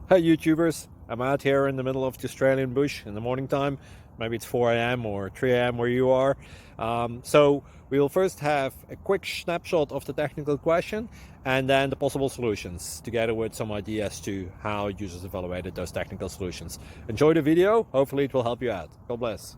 Hey YouTubers, I'm out here in the middle of the Australian bush in the morning time. Maybe it's 4 a.m. or 3 a.m. where you are. So we'll first have a quick snapshot of the technical question and then the possible solutions, together with some ideas to how users evaluated those technical solutions. Enjoy the video, hopefully it will help you out. God bless.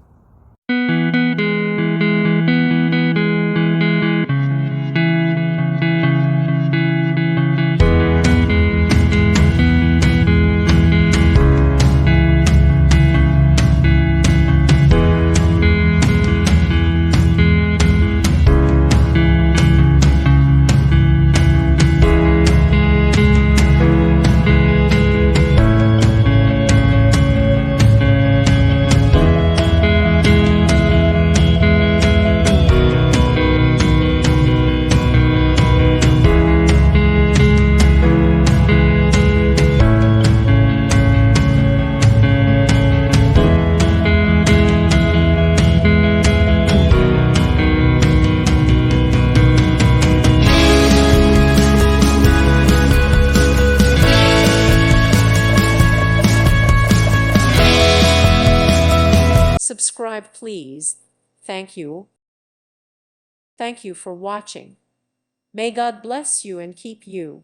Subscribe, please. Thank you. Thank you for watching. May God bless you and keep you.